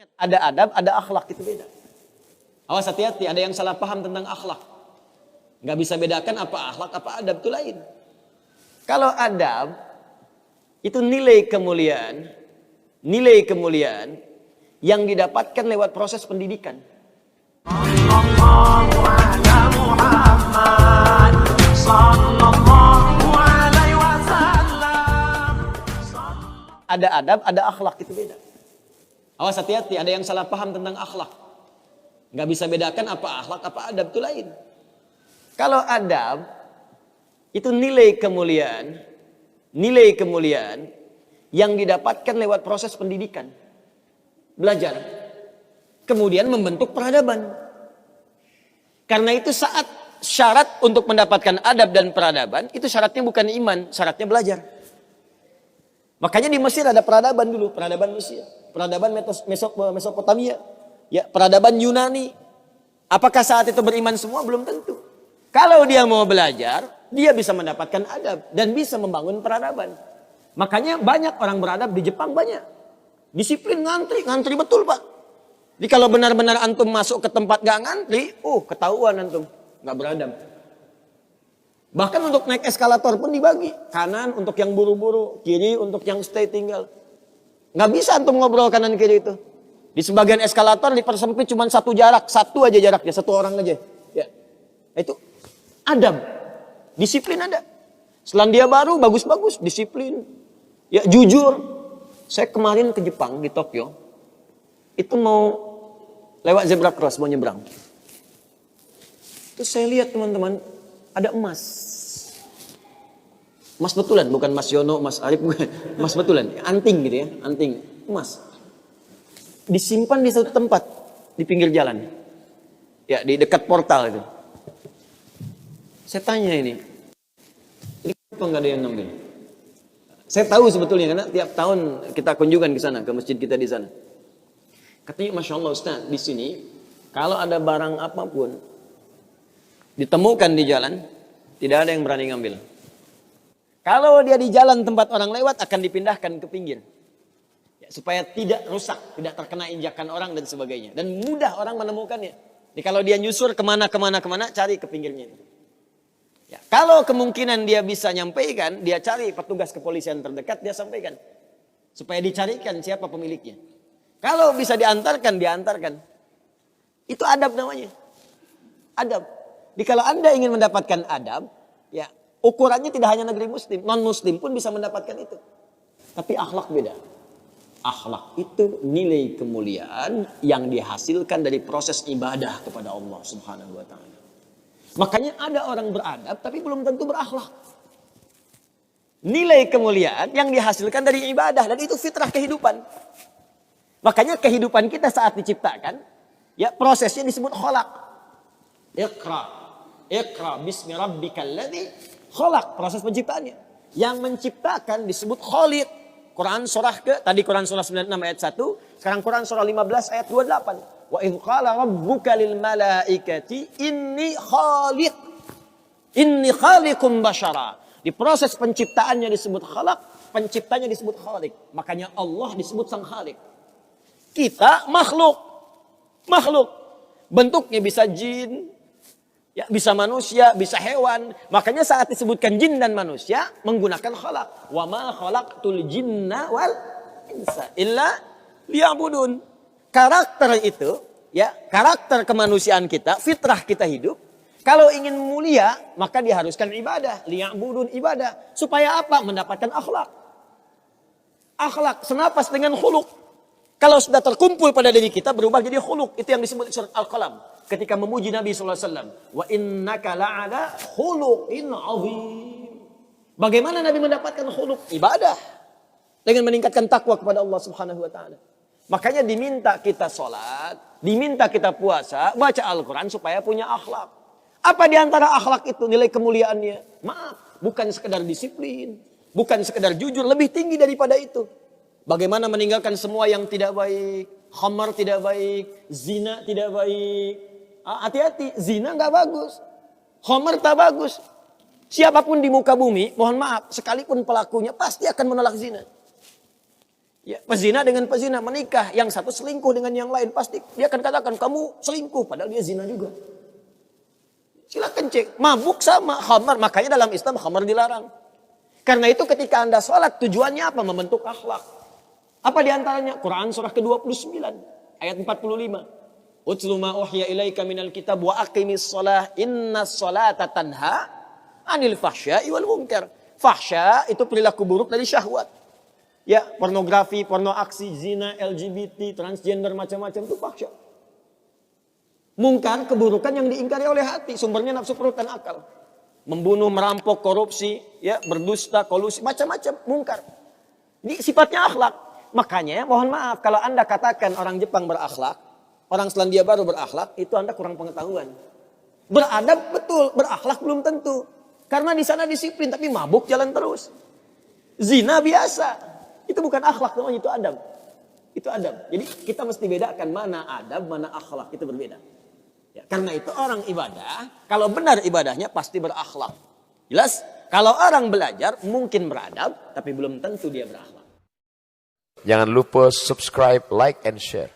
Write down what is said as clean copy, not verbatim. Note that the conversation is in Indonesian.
Ada adab, ada akhlak, itu beda. Awas, hati-hati, ada yang salah paham tentang akhlak. Nggak bisa bedakan apa akhlak, apa adab, itu lain. Kalau adab, itu nilai kemuliaan yang didapatkan lewat proses pendidikan. Ada adab, ada akhlak, itu beda. Awas, hati-hati, ada yang salah paham tentang akhlak. Nggak bisa bedakan apa akhlak, apa adab, itu lain. Kalau adab, itu nilai kemuliaan yang didapatkan lewat proses pendidikan. Belajar. Kemudian membentuk peradaban. Karena itu saat syarat untuk mendapatkan adab dan peradaban, itu syaratnya bukan iman, syaratnya belajar. Makanya di Mesir ada peradaban dulu, peradaban Mesir, peradaban Mesopotamia, ya, peradaban Yunani. Apakah saat itu beriman semua? Belum tentu. Kalau dia mau belajar, dia bisa mendapatkan adab dan bisa membangun peradaban. Makanya banyak orang beradab di Jepang, banyak. Disiplin, ngantri betul, Pak. Jadi kalau benar-benar antum masuk ke tempat gak ngantri, ketahuan antum gak beradab. Bahkan untuk naik eskalator pun dibagi. Kanan untuk yang buru-buru, kiri untuk yang stay tinggal. Gak bisa antum ngobrol kanan kiri itu. Di sebagian eskalator dipersempit cuma satu aja jaraknya, satu orang aja. Ya. Itu adab. Disiplin ada. Selandia Baru bagus-bagus, disiplin. Ya, jujur. Saya kemarin ke Jepang, di Tokyo. Itu mau lewat zebra cross, mau nyebrang. Terus saya lihat teman-teman, ada emas. Emas betulan, bukan Mas Yono, Mas Arif, emas betulan. Anting gitu ya, anting, emas. Disimpan di satu tempat, di pinggir jalan. Ya, di dekat portal itu. Saya tanya ini kenapa nggak ada yang ngambil? Saya tahu sebetulnya, karena tiap tahun kita kunjungan ke sana, ke masjid kita di sana. Katanya, Masya Allah Ustaz, di sini, kalau ada barang apapun, ditemukan di jalan, tidak ada yang berani ngambil. Kalau dia di jalan tempat orang lewat, akan dipindahkan ke pinggir. Ya, supaya tidak rusak, tidak terkena injakan orang dan sebagainya. Dan mudah orang menemukannya. Jadi kalau dia nyusur kemana, cari ke pinggirnya. Ya, kalau kemungkinan dia bisa nyampaikan, dia cari petugas kepolisian terdekat, dia sampaikan. Supaya dicarikan siapa pemiliknya. Kalau bisa diantarkan. Itu adab namanya. Adab. Jadi kalau Anda ingin mendapatkan adab, ya ukurannya tidak hanya negeri muslim, non-muslim pun bisa mendapatkan itu. Tapi akhlak beda. Akhlak itu nilai kemuliaan yang dihasilkan dari proses ibadah kepada Allah Subhanahu wa taala. Makanya ada orang beradab tapi belum tentu berakhlak. Nilai kemuliaan yang dihasilkan dari ibadah dan itu fitrah kehidupan. Makanya kehidupan kita saat diciptakan, ya prosesnya disebut khalaq. Iqra bismi rabbikal ladzi khalaq, proses penciptaannya. Yang menciptakan disebut Khaliq. Quran surah Quran surah 96 ayat 1, sekarang Quran surah 15 ayat 28. Wa idz qala rabbuka lil malaikati inni khaliqum basyara. Di proses penciptaannya disebut khalaq, penciptanya disebut Khaliq. Makanya Allah disebut sang Khaliq. Kita makhluk. Bentuknya bisa jin, ya, bisa manusia, bisa hewan. Makanya saat disebutkan jin dan manusia menggunakan khalaq. Wa ma khalaqtul jinna wal insa illa liya'budun. Karakter itu, ya, karakter kemanusiaan kita, fitrah kita hidup. Kalau ingin mulia, maka diharuskan ibadah, liya'budun, ibadah. Supaya apa? Mendapatkan akhlak. Akhlak senapas dengan khuluq. Kalau sudah terkumpul pada diri kita berubah jadi khuluq. Itu yang disebut surat Al-Qalam. Ketika memuji Nabi SAW. Wa innaka la'ala khuluqin azim. Bagaimana Nabi mendapatkan khuluq? Ibadah. Dengan meningkatkan takwa kepada Allah Subhanahu wa ta'ala. Makanya diminta kita sholat. Diminta kita puasa. Baca Al-Quran supaya punya akhlak. Apa diantara akhlak itu nilai kemuliaannya? Maaf. Bukan sekedar disiplin. Bukan sekedar jujur. Lebih tinggi daripada itu. Bagaimana meninggalkan semua yang tidak baik. Khamar tidak baik. Zina tidak baik. Hati-hati, zina nggak bagus. Khamar tak bagus. Siapapun di muka bumi, mohon maaf, sekalipun pelakunya pasti akan menolak zina. Ya, pezina dengan pezina menikah, yang satu selingkuh dengan yang lain, pasti dia akan katakan kamu selingkuh, padahal dia zina juga. Silakan cek, mabuk sama khamar, makanya dalam Islam khamar dilarang. Karena itu ketika Anda sholat, tujuannya apa? Membentuk akhlak. Apa diantaranya? Quran surah ke-29 ayat 45. Utlu ma uhya ilaika minal kitab wa aqimis shalah innas sholata tanha anil fahsya'i wal munkar. Fahsya itu perilaku buruk dari syahwat. Ya, pornografi, porno aksi, zina, LGBT, transgender, macam-macam itu fahsya. Mungkar, keburukan yang diingkari oleh hati, sumbernya nafsu perut dan akal. Membunuh, merampok, korupsi, ya, berdusta, kolusi, macam-macam, mungkar. Ini sifatnya akhlak. Makanya, mohon maaf, kalau Anda katakan orang Jepang berakhlak, orang Selandia Baru berakhlak, itu Anda kurang pengetahuan. Beradab betul, berakhlak belum tentu. Karena di sana disiplin, tapi mabuk jalan terus. Zina biasa. Itu bukan akhlak, namanya itu adab. Itu adab. Jadi kita mesti bedakan mana adab, mana akhlak. Itu berbeda. Ya, karena itu orang ibadah, kalau benar ibadahnya pasti berakhlak. Jelas? Kalau orang belajar mungkin beradab, tapi belum tentu dia berakhlak. Jangan lupa subscribe, like, and share.